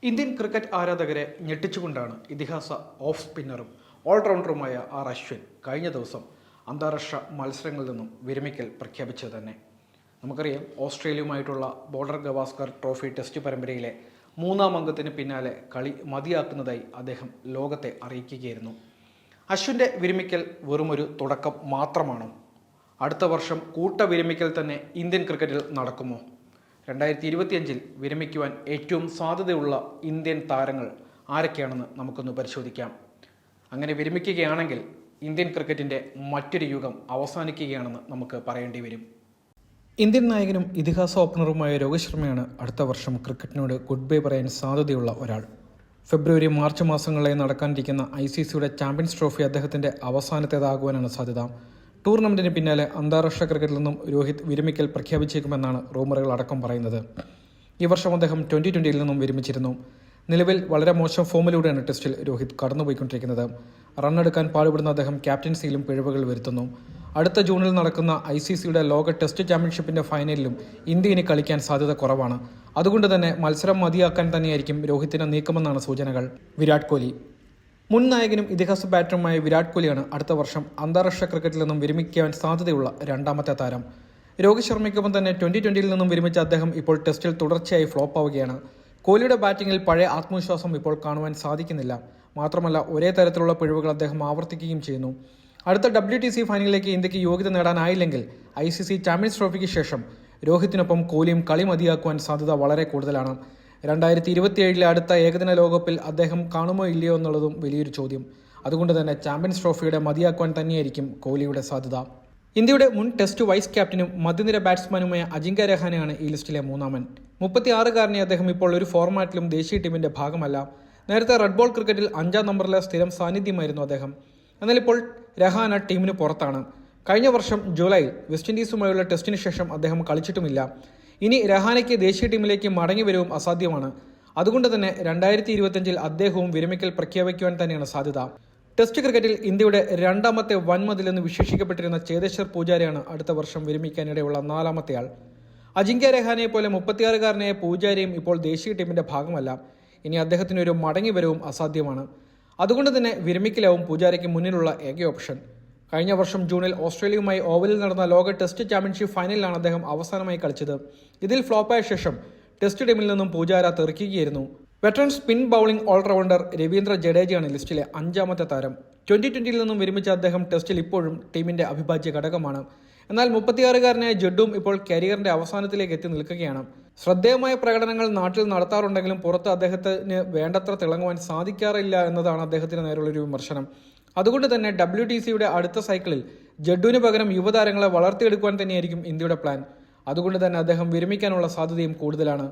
Indian cricket ആരാധകരെ ഞെട്ടിച്ചുകൊണ്ടാണ് ഇതിഹാസ of സ്പിന്നറും ഓൾറൗണ്ടറുമായ Ashwin കഴിഞ്ഞ ദിവസം അന്താരാഷ്ട്ര മത്സരങ്ങളിൽ നിന്നും വിരമിക്കൽ പ്രഖ്യാപിച്ചത് തന്നെ. നമുക്കറിയാം, ഓസ്ട്രേലിയയുമായിട്ടുള്ള ബോർഡർ ഗവാസ്കർ ട്രോഫി ടെസ്റ്റ് പരമ്പരയിലെ മൂന്നാം അംഗത്തിന് പിന്നാലെ കളി മതിയാക്കുന്നതായി അദ്ദേഹം ലോകത്തെ അറിയിക്കുകയായിരുന്നു. അശ്വിൻ്റെ വിരമിക്കൽ വെറുമൊരു തുടക്കം മാത്രമാണോ? അടുത്ത വർഷം വിരമിക്കൽ തന്നെ ഇന്ത്യൻ ക്രിക്കറ്റിൽ നടക്കുമോ? 2025 വിരമിക്കുവാൻ ഏറ്റവും സാധ്യതയുള്ള ഇന്ത്യൻ താരങ്ങൾ ആരൊക്കെയാണെന്ന് നമുക്കൊന്ന് പരിശോധിക്കാം. അങ്ങനെ വിരമിക്കുകയാണെങ്കിൽ ഇന്ത്യൻ ക്രിക്കറ്റിൻ്റെ മറ്റൊരു യുഗം അവസാനിക്കുകയാണെന്ന് നമുക്ക് പറയേണ്ടി വരും. ഇന്ത്യൻ നായകനും ഇതിഹാസ ഓപ്പണറുമായ രോഹിത് ശർമ്മയാണ് അടുത്ത വർഷം ക്രിക്കറ്റിനോട് ഗുഡ് ബൈ പറയാൻ സാധ്യതയുള്ള ഒരാൾ. ഫെബ്രുവരി മാർച്ച് മാസങ്ങളിലായി നടക്കാനിരിക്കുന്ന ICCയുടെ ചാമ്പ്യൻസ് ട്രോഫി അദ്ദേഹത്തിൻ്റെ അവസാനത്തേതാകുവാനാണ് സാധ്യത. ടൂർണമെന്റിന് പിന്നാലെ അന്താരാഷ്ട്ര ക്രിക്കറ്റിൽ നിന്നും രോഹിത് വിരമിക്കൽ പ്രഖ്യാപിച്ചേക്കുമെന്നാണ് റൂമറുകൾ അടക്കം പറയുന്നത്. ഈ വർഷം അദ്ദേഹം 2020 നിന്നും വിരമിച്ചിരുന്നു. നിലവിൽ വളരെ മോശം ഫോമിലൂടെയാണ് ടെസ്റ്റിൽ രോഹിത് കടന്നുപോയിക്കൊണ്ടിരിക്കുന്നത്. റണ്ണെടുക്കാൻ പാടുപെടുന്ന അദ്ദേഹം ക്യാപ്റ്റൻസിയിലും പിഴവുകൾ വരുത്തുന്നു. അടുത്ത ജൂണിൽ നടക്കുന്ന ICCയുടെ ലോക ടെസ്റ്റ് ചാമ്പ്യൻഷിപ്പിന്റെ ഫൈനലിലും ഇന്ത്യ ഇനി കളിക്കാൻ സാധ്യത കുറവാണ്. അതുകൊണ്ട് തന്നെ മത്സരം മതിയാക്കാൻ തന്നെയായിരിക്കും രോഹിത്തിനെ നീക്കമെന്നാണ് സൂചനകൾ. വിരാട് കോഹ്ലി മുൻ നായകനും ഇതിഹാസ ബാറ്ററുമായ വിരാട് കോഹ്ലിയാണ് അടുത്ത വർഷം അന്താരാഷ്ട്ര ക്രിക്കറ്റിൽ നിന്നും വിരമിക്കാൻ സാധ്യതയുള്ള രണ്ടാമത്തെ താരം. രോഹിത് ശർമ്മയ്ക്കൊപ്പം തന്നെ 2020 നിന്നും വിരമിച്ച അദ്ദേഹം ഇപ്പോൾ ടെസ്റ്റിൽ തുടർച്ചയായി ഫ്ലോപ്പ് ആവുകയാണ്. കോഹ്ലിയുടെ ബാറ്റിംഗിൽ പഴയ ആത്മവിശ്വാസം ഇപ്പോൾ കാണുവാൻ സാധിക്കുന്നില്ല. മാത്രമല്ല, ഒരേ തരത്തിലുള്ള പിഴവുകൾ അദ്ദേഹം ആവർത്തിക്കുകയും ചെയ്യുന്നു. അടുത്ത WTC ഫൈനലിലേക്ക് ഇന്ത്യക്ക് യോഗ്യത നേടാനായില്ലെങ്കിൽ ICC ചാമ്പ്യൻസ് ട്രോഫിക്ക് ശേഷം രോഹിത്തിനൊപ്പം കോഹ്ലിയും കളി മതിയാക്കുവാൻ സാധ്യത വളരെ കൂടുതലാണ്. 2027 അടുത്ത ഏകദിന ലോകകപ്പിൽ അദ്ദേഹം കാണുമോ ഇല്ലയോ എന്നുള്ളതും വലിയൊരു ചോദ്യം. അതുകൊണ്ട് തന്നെ ചാമ്പ്യൻസ് ട്രോഫിയുടെ മതിയാക്കുവാൻ തന്നെയായിരിക്കും കോഹ്ലിയുടെ സാധ്യത. ഇന്ത്യയുടെ മുൻ ടെസ്റ്റ് വൈസ് ക്യാപ്റ്റനും മധ്യനിര ബാറ്റ്സ്മാനുമായ അജിങ്ക്യ രഹാനെയാണ് ഈ ലിസ്റ്റിലെ മൂന്നാമൻ. 36-കാരനെ അദ്ദേഹം ഇപ്പോൾ ഒരു ഫോർമാറ്റിലും ദേശീയ ടീമിന്റെ ഭാഗമല്ല. നേരത്തെ റെഡ് ബോൾ ക്രിക്കറ്റിൽ 5-ാം നമ്പറിലെ സ്ഥിരം സാന്നിധ്യമായിരുന്നു അദ്ദേഹം. എന്നാൽ ഇപ്പോൾ രഹാന ടീമിന് പുറത്താണ്. കഴിഞ്ഞ വർഷം ജൂലൈയിൽ വെസ്റ്റ് ഇൻഡീസുമായുള്ള ടെസ്റ്റിന് ശേഷം അദ്ദേഹം കളിച്ചിട്ടുമില്ല. ഇനി രഹാനയ്ക്ക് ദേശീയ ടീമിലേക്ക് മടങ്ങി വരവും അസാധ്യമാണ്. അതുകൊണ്ട് തന്നെ 2025 അദ്ദേഹവും വിരമിക്കൽ പ്രഖ്യാപിക്കുവാൻ തന്നെയാണ് സാധ്യത. ടെസ്റ്റ് ക്രിക്കറ്റിൽ ഇന്ത്യയുടെ രണ്ടാമത്തെ വൻമതിലെന്ന് വിശേഷിക്കപ്പെട്ടിരുന്ന ചേതേശ്വർ പൂജാരയാണ് അടുത്ത വർഷം വിരമിക്കാനിടയുള്ള നാലാമത്തെ ആൾ. അജിങ്ക്യ രഹാനയെ പോലെ 36-കാരനായ പൂജാരയും ഇപ്പോൾ ദേശീയ ടീമിന്റെ ഭാഗമല്ല. ഇനി അദ്ദേഹത്തിന് ഒരു മടങ്ങി വരവും അസാധ്യമാണ്. അതുകൊണ്ട് തന്നെ വിരമിക്കലാവും പൂജാരയ്ക്ക് മുന്നിലുള്ള ഏക ഓപ്ഷൻ. കഴിഞ്ഞ വർഷം ജൂണിൽ ഓസ്ട്രേലിയയുമായി ഓവലിൽ നടന്ന ലോക ടെസ്റ്റ് ചാമ്പ്യൻഷിപ്പ് ഫൈനലിലാണ് അദ്ദേഹം അവസാനമായി കളിച്ചത്. ഇതിൽ ഫ്ലോപ്പായ ശേഷം ടെസ്റ്റ് ടീമിൽ നിന്നും പൂജാര തെറിക്കുകയായിരുന്നു. Veteran spin bowling all rounder Ravindra ജഡേജയാണ് ലിസ്റ്റിലെ 5-ാമത്തെ താരം. 2020 നിന്നും വിരമിച്ച അദ്ദേഹം ടെസ്റ്റിൽ ഇപ്പോഴും ടീമിന്റെ അവിഭാജ്യ ഘടകമാണ്. എന്നാൽ 36-കാരനായ ജഡ്ഡും ഇപ്പോൾ കരിയറിന്റെ അവസാനത്തിലേക്ക് എത്തി നിൽക്കുകയാണ്. ശ്രദ്ധേയമായ പ്രകടനങ്ങൾ നാട്ടിൽ നടത്താറുണ്ടെങ്കിലും പുറത്ത് അദ്ദേഹത്തിന് വേണ്ടത്ര തിളങ്ങുവാൻ സാധിക്കാറില്ല എന്നതാണ് അദ്ദേഹത്തിന് നേരെയുള്ളൊരു വിമർശനം. അതുകൊണ്ട് തന്നെ WTCയുടെ അടുത്ത സൈക്കിളിൽ ജഡ്ഡുവിന് പകരം യുവതാരങ്ങളെ വളർത്തിയെടുക്കുവാൻ തന്നെയായിരിക്കും ഇന്ത്യയുടെ പ്ലാൻ. അതുകൊണ്ട് തന്നെ അദ്ദേഹം വിരമിക്കാനുള്ള സാധ്യതയും കൂടുതലാണ്.